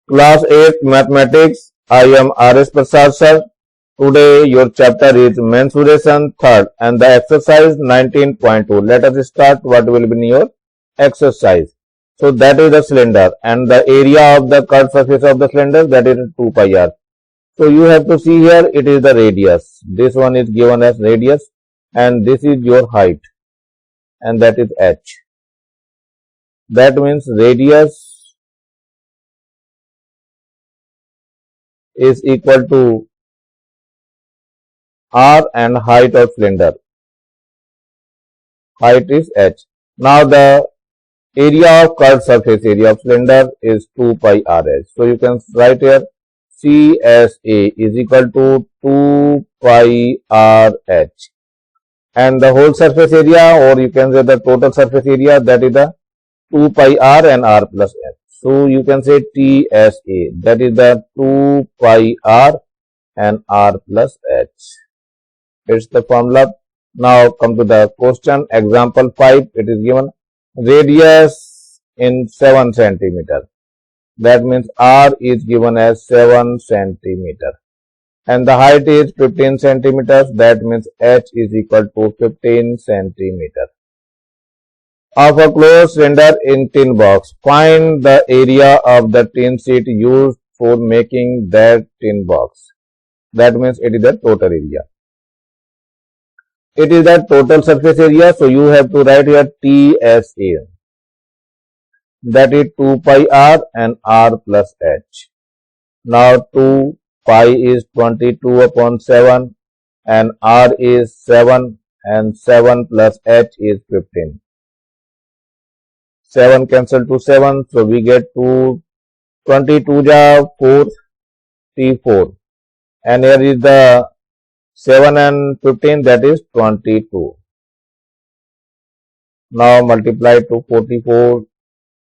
Class 8 Mathematics. I am R.S. Prasad sir. Today your chapter is mensuration third and the exercise 19.2. Let us start what will be your exercise. So that is the cylinder and the area of the curved surface of the cylinder, that is 2 pi r. So you have to see here, it is the radius. This one is given as radius and this is your height and that is h. That means radius is equal to r and height of cylinder. Height is h. Now the area of curved surface area of cylinder is 2 pi rs. So you can write here CSA is equal to 2 pi RH, and the whole surface area, or you can say the total surface area, that is the 2 pi r and r plus h. So you can say TSA, that is the 2 pi r and r plus h. It's the formula. Now come to the question. Example 5, it is given radius in 7 centimeter. That means r is given as 7 centimeter and the height is 15 centimeters. That means h is equal to 15 centimeter. Of a closed cylinder in tin box, find the area of the tin sheet used for making that tin box. That means it is the total area. It is the total surface area, so you have to write here TSA. That is 2 pi r and r plus h. Now 2 pi is 22 upon 7 and r is 7 and 7 plus h is 15. 7 cancel to 7, so we get 2, 22 ja 4, T4, and here is the 7 and 15, that is 22. Now multiply to 44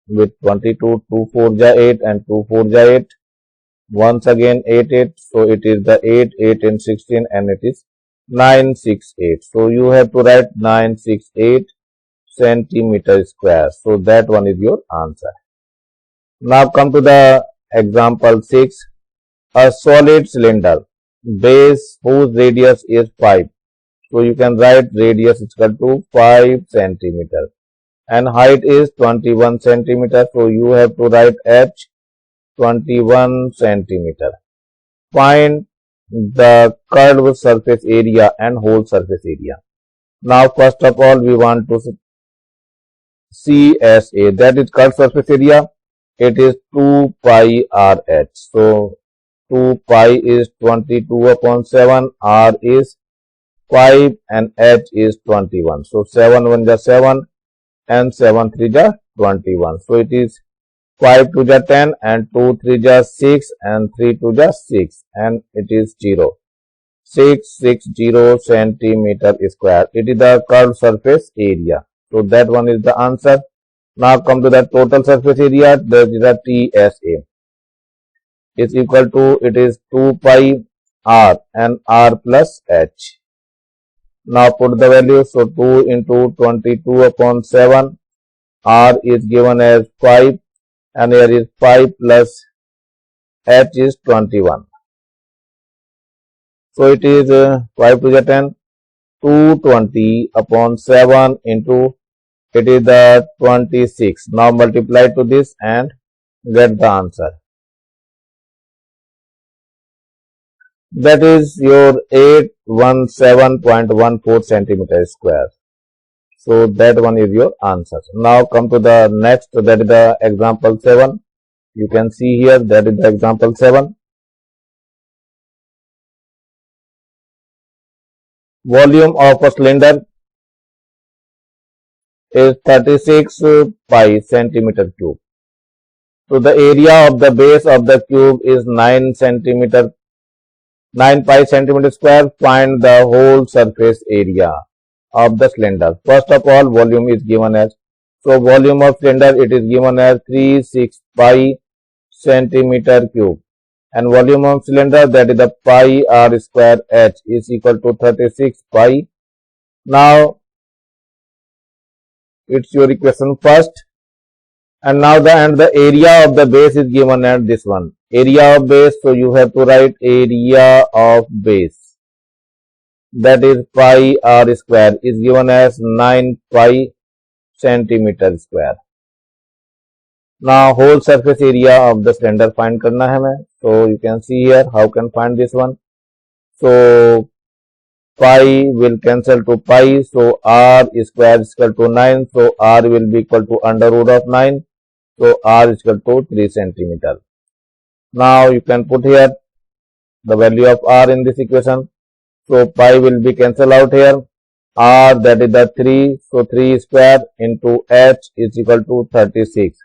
with 22, 2 4 ja 8 and 2 4 ja 8. Once again 8 8, so it is the 8 8 and 16 and it is 968. So you have to write 968 centimeter square. So that one is your answer. Now come to the example 6. A solid cylinder base whose radius is 5. So you can write radius is equal to 5 centimeter and height is 21 centimeter. So you have to write h 21 centimeter. Find the curved surface area and whole surface area. Now first of all we want to CSA, that is curved surface area. It is 2 pi RH. So 2 pi is 22 upon 7, r is 5 and h is 21. So 7 1 ja 7 and 7 3 ja 21. So it is 5 2 ja 10 and 2 3 ja 6 and 3 2 ja 6 and it is 0. 660 centimeter square. It is the curved surface area. So that one is the answer. Now come to the total surface area. That is the TSA. Is equal to, it is 2 pi r and r plus h. Now put the value. So 2 into 22 upon 7. R is given as 5 and here is 5 plus h is 21. So it is 5 to the 10. 220 upon 7 into, it is the 26. Now multiply to this and get the answer. That is your 817.14 centimeter square. So that one is your answer. Now come to the next, that is the example 7. You can see here, that is the example 7. Volume of a cylinder is 36 pi centimeter cube. So the area of the base of the cube is 9 pi centimeter square. Find the whole surface area of the cylinder. First of all, volume is given as, so volume of cylinder, it is given as 36 pi centimeter cube, and volume of cylinder, that is the pi r square h, is equal to 36 pi. Now it's your equation first. And now the area of the base is given at this one. Area of base, so you have to write area of base. That is pi r square is given as 9 pi centimeter square. Now whole surface area of the cylinder find करना है हमें. So you can see here how can find this one. So pi will cancel to pi. So r square is equal to 9. So r will be equal to under root of 9. So r is equal to 3 centimeter. Now you can put here the value of r in this equation. So pi will be cancelled out here. R, that is the 3. So 3 square into h is equal to 36.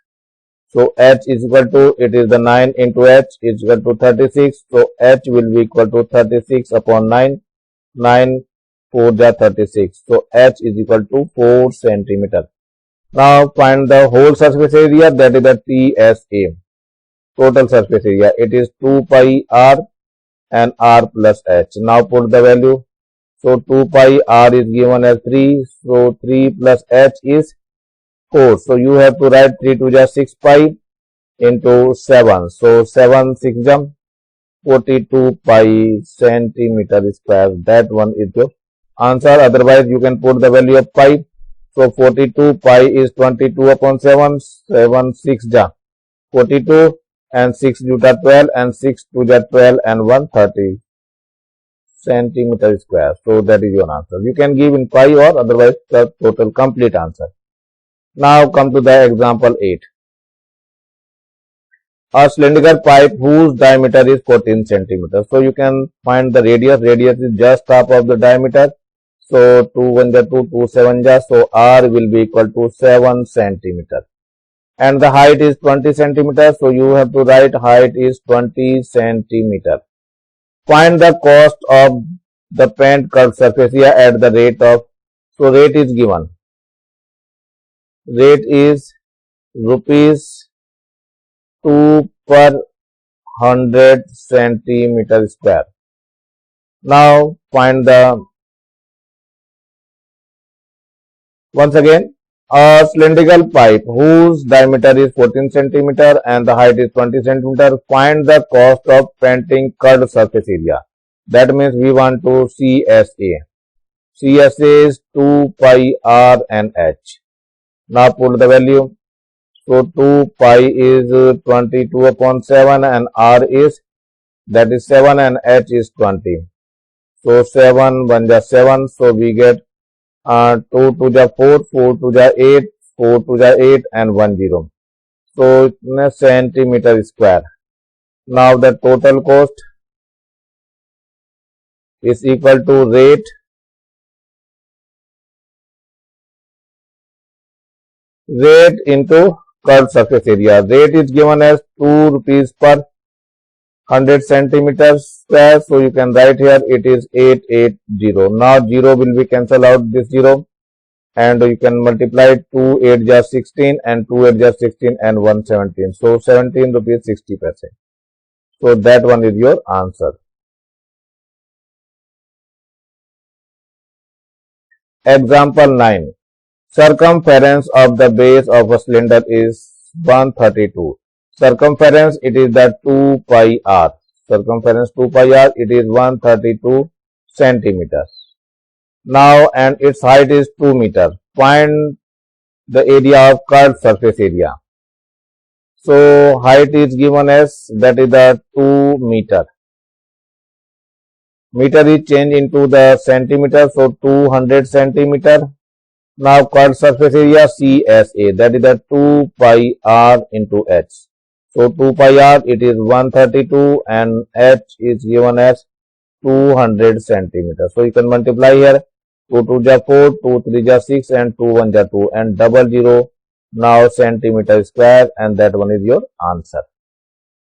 So h is equal to, it is the 9 into h is equal to 36. So h will be equal to 36 upon 9. 9 4 ja 36. So h is equal to 4 centimeter. Now find the whole surface area, that is the TSA. Total surface area, it is 2 pi r and r plus h. Now put the value. So 2 pi r is given as 3. So 3 plus h is 4. So you have to write 3 to the 6 pi into 7. So 7 6 jump 42 pi centimeter square. That one is your answer. Otherwise you can put the value of pi. So 42 pi is 22 upon 7. 7 6 ja 42 and 6 juta 12 and 6 2 ja 12 and 130 centimeter square. So that is your answer. You can give in pi or otherwise the total complete answer. Now come to the example 8. A cylindrical pipe whose diameter is 14 centimeters. So you can find the radius. Radius is just half of the diameter. So 2 1 ja 2, 2 7 ja. So r will be equal to 7 centimeter. And the height is 20 centimeters. So you have to write height is 20 centimeter. Find the cost of the paint curved surface area at the rate of, so rate is given. Rate is rupees 2 per 100 centimeter square. Now find the, once again, a cylindrical pipe whose diameter is 14 centimeter and the height is 20 centimeter. Find the cost of painting curved surface area. That means we want to CSA. CSA is 2 pi r and h. Now put the value. So 2 pi is 22 upon 7 and r is, that is 7 and h is 20. So 7 1 ja 7. So we get 2 2 ja 4, 4 2 ja 8, 4 2 ja 8 and 1 0. So centimeter square. Now the total cost is equal to rate into curved surface area. Rate is given as 2 rupees per 100 centimeters square. So you can write here it is 880. Now 0 will be cancelled out this 0 and you can multiply 2 8 ja 16 and 2 8 ja 16 and 117. So 17 rupees 60 paise. So that one is your answer. Example 9. Circumference of the base of a cylinder is 132. Circumference, it is the 2 pi r. Circumference 2 pi r, it is 132 centimeters. Now and its height is 2 meter. Find the area of curved surface area. So height is given as, that is the 2 meter. Meter is changed into the centimeter. So 200 centimeter. Now curved surface area CSA, that is the 2 pi r into h. So 2 pi r, it is 132 and h is given as 200 centimeters. So you can multiply here. 2 2 ja 4, 2 3 ja 6 and 2 1 ja 2 and double 0. Now centimeter square, and that one is your answer.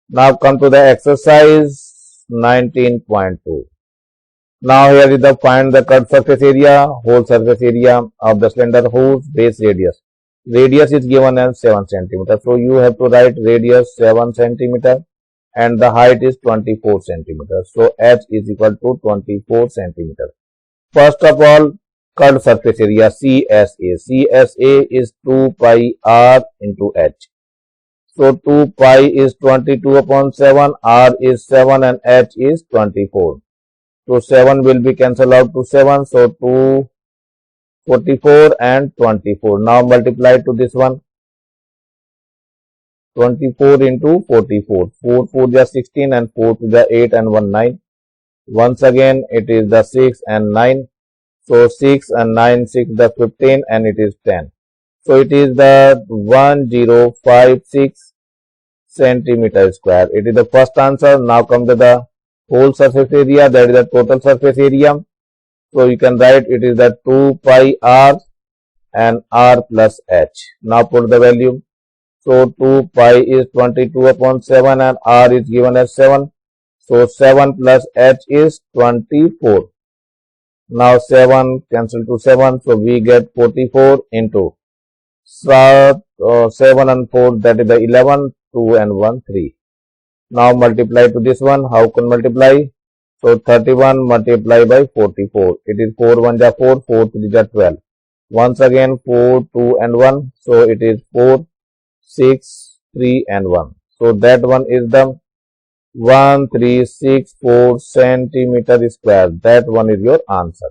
Now come to the exercise 19.2. Now here is the find the curved surface area, whole surface area of the cylinder whose base radius. Radius is given as 7 centimeter. So you have to write radius 7 centimeter and the height is 24 centimeter. So h is equal to 24 centimeter. First of all, curved surface area CSA. CSA is 2 pi r into h. So 2 pi is 22 upon 7, r is 7 and h is 24. So 7 will be cancelled out to 7. So 2, 44 and 24. Now multiply to this one. 24 into 44. 4 4 is 16 and 4 2 is 8 and 1 9. Once again it is the 6 and 9. So 6 and 9, 6 the 15 and it is 10. So it is the 1056 centimeter square. It is the first answer. Now come to the whole surface area, that is the total surface area. So you can write it is the 2 pi r and r plus h. Now put the value. So 2 pi is 22 upon 7 and r is given as 7. So 7 plus h is 24. Now 7 cancel to 7. So we get 44 into 7 and 4, that is the 11, 2 and 1, 3. Now multiply to this one. How can multiply? So 31 multiply by 44. It is 4 1 is 4, 4 3 is 12. Once again 4, 2 and 1. So it is 4, 6, 3 and 1. So that one is the 1364 centimeter square. That one is your answer.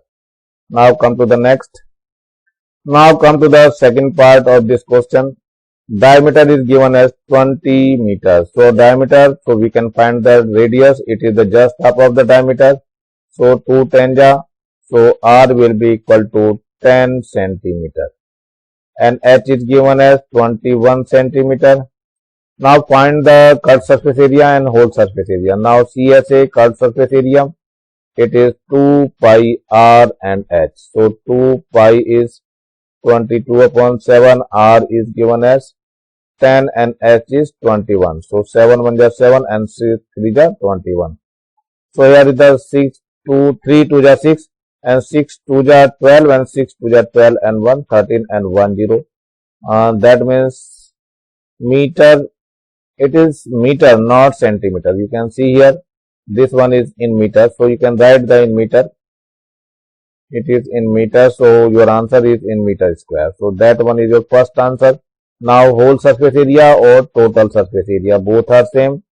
Now come to the next. Now come to the second part of this question. Diameter is given as 20 meters. So diameter, so we can find the radius. It is the just half of the diameter. So 2 tanja. So r will be equal to 10 centimeter. And h is given as 21 centimeter. Now find the curved surface area and whole surface area. Now CSA curved surface area. It is 2 pi r and h. So 2 pi is 22 upon 7, r is given as 10 and h is 21. So 7 1 is 7 and 6 3 is 21. So here is the 6 2 3 2 is 6 and 6 2 is 12 and 6 2 is 12 and 1 13 and 1 0. That means meter. It is meter, not centimeter. You can see here this one is in meter. So you can write the in meter. It is in meter. So your answer is in meter square. So that one is your first answer. Now whole surface area or total surface area, both are same.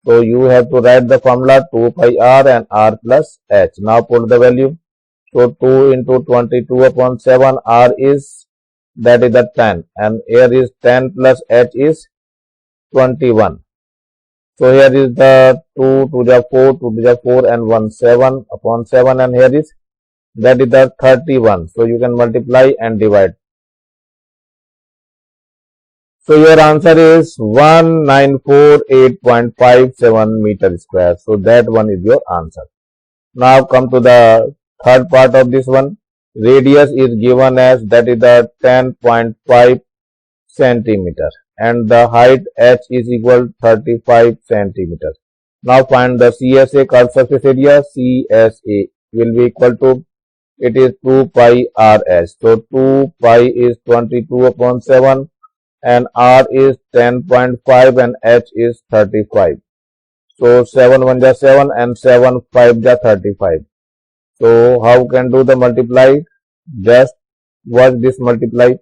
So you have to write the formula 2 pi r and r plus h. Now put the value. So 2 into 22 upon 7, r is, that is the 10 and here is 10 plus h is 21. So here is the 2 to the 4, 2 to the 4 and 1 7 upon 7 and here is, that is the 31. So you can multiply and divide. So your answer is 1948.57 meter square. So that one is your answer. Now come to the third part of this one. Radius is given as, that is the 10.5 centimeter and the height h is equal 35 centimeter. Now find the CSA curved surface area. CSA will be equal to, it is 2 pi rs. So 2 pi is 22 upon 7 and r is 10.5 and h is 35. So 7 1 is 7 and 7 5 is 35. So how can do the multiply? Just watch this multiply.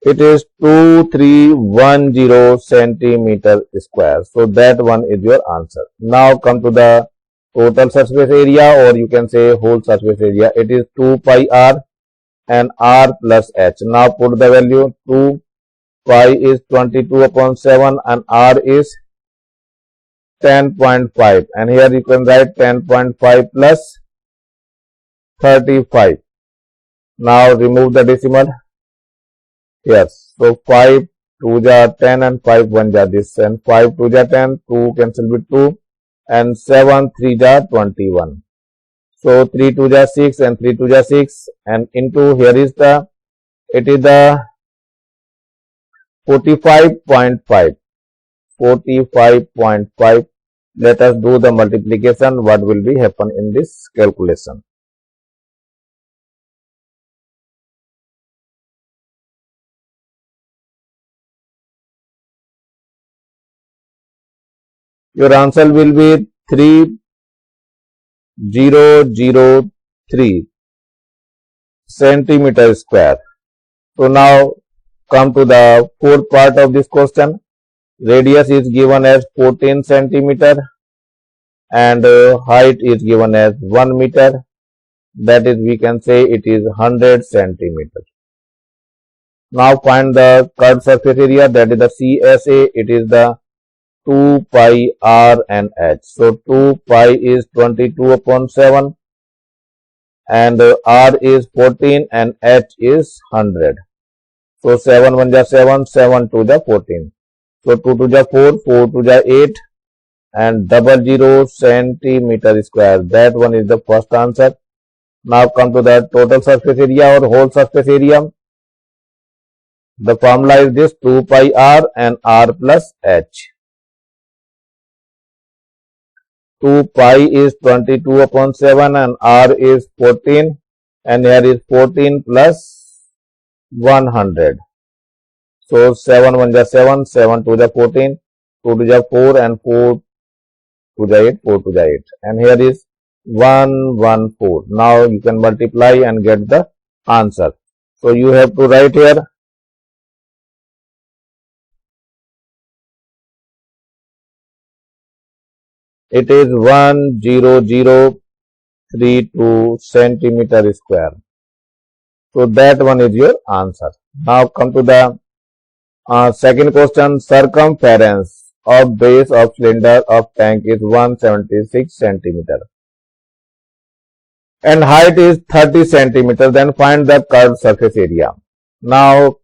It is 2310 centimeter square. So that one is your answer. Now come to the total surface area, or you can say whole surface area. It is 2 pi r and r plus h. Now put the value. 2 pi is 22 upon 7 and r is 10.5 and here you can write 10.5 plus 35. Now remove the decimal. Yes, so 5 2 is 10 and 5 1 is this, and 5 2 is 10, 2 cancel with 2 and 7 3 is 21. So 3 2 is 6 and 3 2 is 6 and into here is the, it is the 45.5. 45.5. Let us do the multiplication. What will be happen in this calculation? Your answer will be 3003 centimeter square. So now come to the fourth part of this question. Radius is given as 14 centimeter and height is given as 1 meter. That is, we can say it is 100 centimeter. Now find the curved surface area, that is the CSA. It is the 2 pi r and h. So 2 pi is 22 upon 7 and r is 14 and h is 100. So 7 1 ja 7, 7 2 ja 14. So 2 2 ja 4, 4 2 ja 8 and 00 centimeter square. That one is the first answer. Now come to the total surface area or whole surface area. The formula is this: 2 pi r and r plus h. 2 pi is 22 upon 7 and r is 14 and here is 14 plus 100. So 7 1 ja 7, 7 2 ja 14, 2 2 ja 4 and 4 2 ja 8, 4 2 ja 8 and here is 114. Now you can multiply and get the answer. So you have to write here it is 10032 centimeter square. So that one is your answer. Now come to the second question. Circumference of base of cylinder of tank is 176 centimeter and height is 30 centimeter. Then find the curved surface area. Now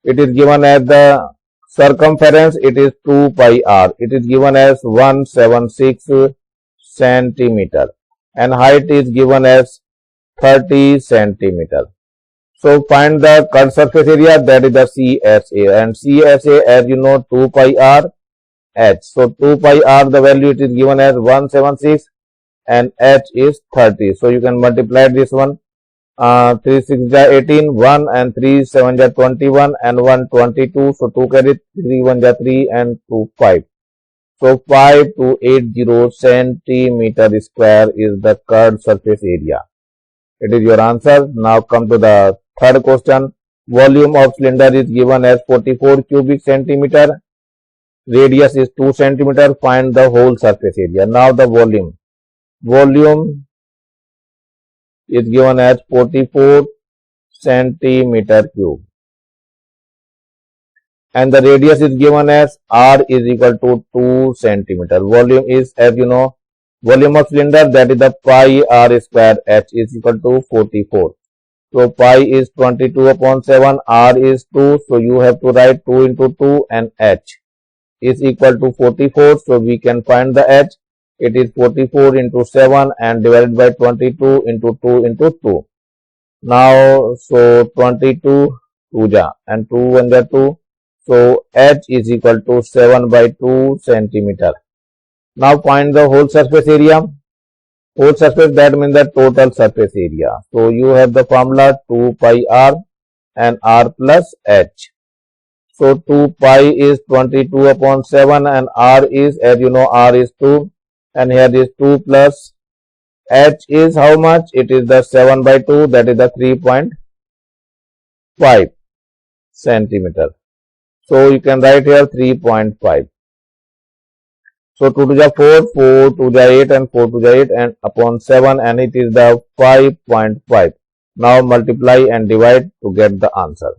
it is given as the circumference, it is 2 pi r. It is given as 176 centimeter and height is given as 30 centimeter. So find the curved surface area, that is the CSA, and CSA, as you know, 2 pi r h. So 2 pi r, the value it is given as 176 and h is 30. So you can multiply this one. 3 6 ja 18, 1 and 3 7 ja 21 and 1 22. So 2 carry 3 1 ja 3 and 2 5. So 5280 centimeter square is the curved surface area. It is your answer. Now come to the third question. Volume of cylinder is given as 44 cubic centimeter. Radius is 2 centimeter. Find the whole surface area. Now the volume. Volume is given as 44 centimeter cube and the radius is given as r is equal to 2 centimeter. Volume is, as you know, volume of cylinder, that is the pi r square, h is equal to 44. So pi is 22 upon 7, r is 2. So you have to write 2 into 2 and h is equal to 44. So we can find the h. It is 44 into 7 and divided by 22 into 2 into 2. Now, so 22 2 ja and 2 1 ja 2. So h is equal to 7 by 2 centimeter. Now find the whole surface area. Whole surface, that means the total surface area. So you have the formula 2 pi r and r plus h. So 2 pi is 22 upon 7 and r is, as you know, r is 2. And here is 2 plus h is how much? It is the 7 by 2, that is the 3.5 centimeter. So you can write here 3.5. So 2 to the 4, 4 to the 8 and 4 to the 8 and upon 7 and it is the 5.5. Now multiply and divide to get the answer.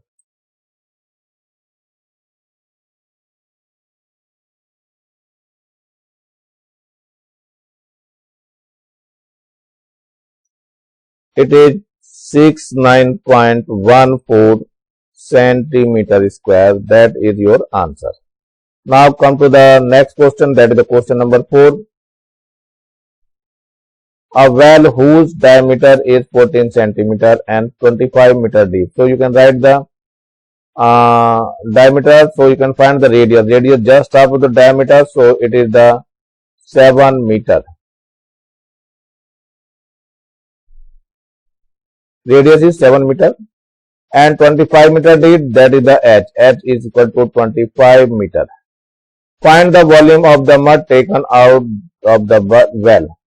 It is 69.14 centimeter square. That is your answer. Now come to the next question, that is the question number 4. A well whose diameter is 14 centimeter and 25 meter deep. So you can write the diameter. So you can find the radius. Radius just after the diameter. So it is the 7 meter. Radius is 7 meter and 25 meter deep, that is the h. H is equal to 25 meter. Find the volume of the mud taken out of the well.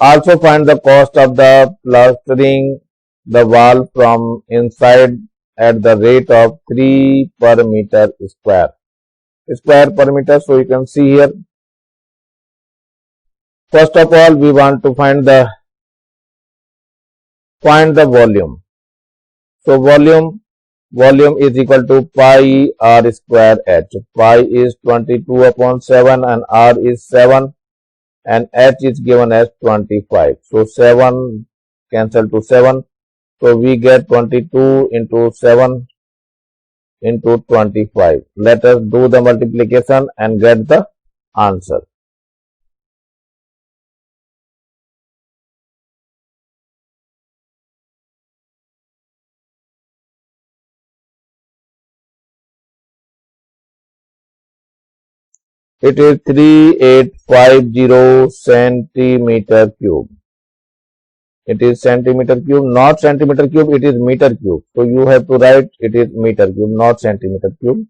Also find the cost of the plastering the wall from inside at the rate of 3 per meter square. Square per meter. So you can see here. First of all, we want to find the volume. So volume is equal to pi r square h. Pi is 22 upon 7 and r is 7 and h is given as 25. So 7 cancel to 7. So we get 22 into 7 into 25. Let us do the multiplication and get the answer. It is 3850 centimeter cube. It is centimeter cube, not centimeter cube, it is meter cube. So you have to write it is meter cube, not centimeter cube.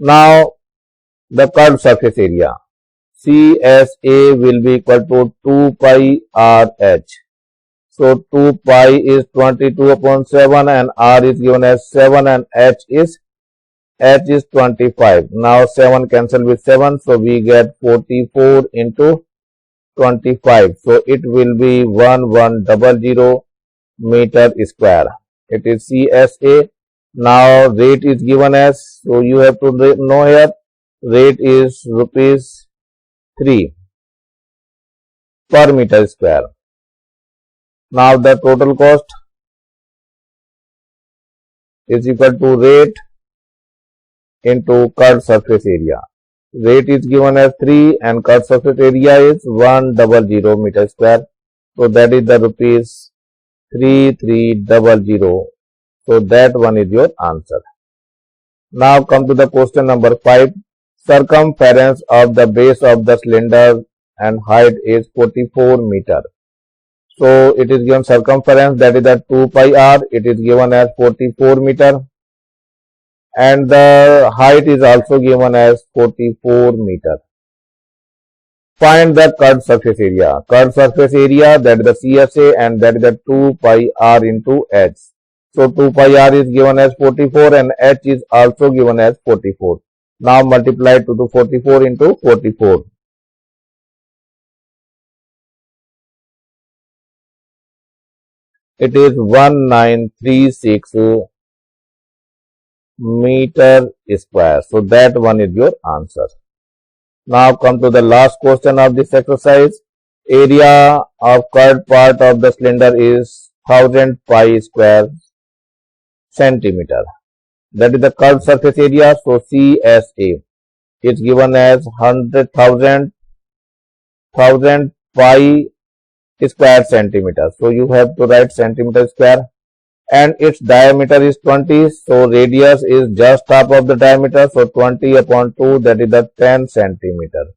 Now the curved surface area. CSA will be equal to 2 pi RH. So 2 pi is 22 upon 7 and R is given as 7 and H is 25. Now 7 cancel with 7. So we get 44 into 25. So it will be 1100 meter square. It is CSA. Now rate is given as, so you have to know here, rate is rupees 3 per meter square. Now the total cost is equal to rate into curved surface area. Rate is given as 3 and curved surface area is 100 meter square. So that is the rupees 3300. So that one is your answer. Now come to the question number 5. Circumference of the base of the cylinder and height is 44 meter. So it is given circumference, that is the 2 pi r. It is given as 44 meter. And the height is also given as 44 meter. Find the curved surface area. Curved surface area, that is the CSA, and that is the 2 pi r into h. So 2 pi r is given as 44 and h is also given as 44. Now multiply to the 44 into 44. It is 1936 meter square. So that one is your answer. Now come to the last question of this exercise. Area of curved part of the cylinder is 1000 pi square centimeter. That is the curved surface area. So CSA is given as 100,000 pi square centimeter. So you have to write centimeter square, and its diameter is 20. So radius is just half of the diameter. So 20 upon 2, that is the 10 centimeter.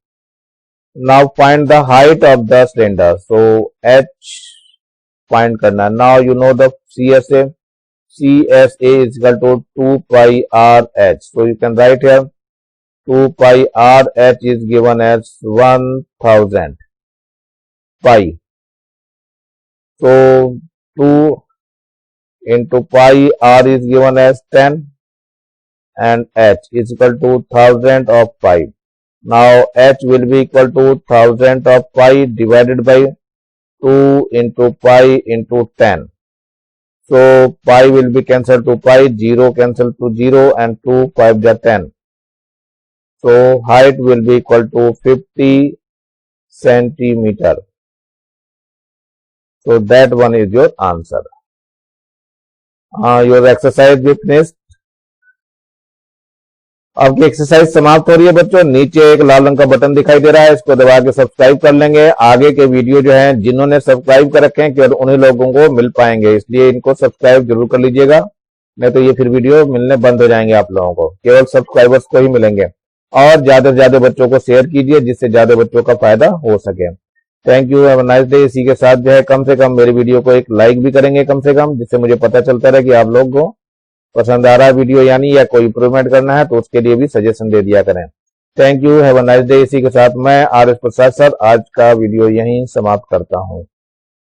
Now find the height of the cylinder. So h find karna. Now you know the CSA. CSA is equal to 2 pi RH. So you can write here 2 pi RH is given as 1000 pi. So 2 into pi r is given as 10 and h is equal to 1000 of pi. Now h will be equal to 1000 of pi divided by 2 into pi into 10. So pi will be cancelled to pi, 0 cancel to 0 and 2 5 are 10. So height will be equal to 50 centimeter. So that one is your answer. Your exercise भी finished. आपकी exercise समाप्त हो रही है बच्चों. नीचे एक लाल रंग का बटन दिखाई दे रहा है, इसको दबा के सब्सक्राइब कर लेंगे. आगे के वीडियो जो है जिन्होंने सब्सक्राइब कर रखे हैं केवल उन्हीं लोगों को मिल पाएंगे, इसलिए इनको सब्सक्राइब जरूर कर लीजिएगा, नहीं तो ये फिर वीडियो मिलने बंद हो जाएंगे आप लोगों को. केवल सब्सक्राइबर्स को ही मिलेंगे. और ज्यादा से ज्यादा बच्चों को शेयर कीजिए जिससे ज्यादा बच्चों का फायदा हो सके. Thank you, have a nice day. इसी के साथ जो है कम से कम मेरे वीडियो को एक लाइक भी करेंगे कम से कम, जिससे मुझे पता चलता रहे कि आप लोग को पसंद आ रहा है वीडियो यानी, या कोई इंप्रूवमेंट करना है तो उसके लिए भी सजेशन दे दिया करें। Thank you, have a nice day. इसी के साथ मैं RS प्रसाद सर आज का वीडियो यहीं समाप्त करता हूँ।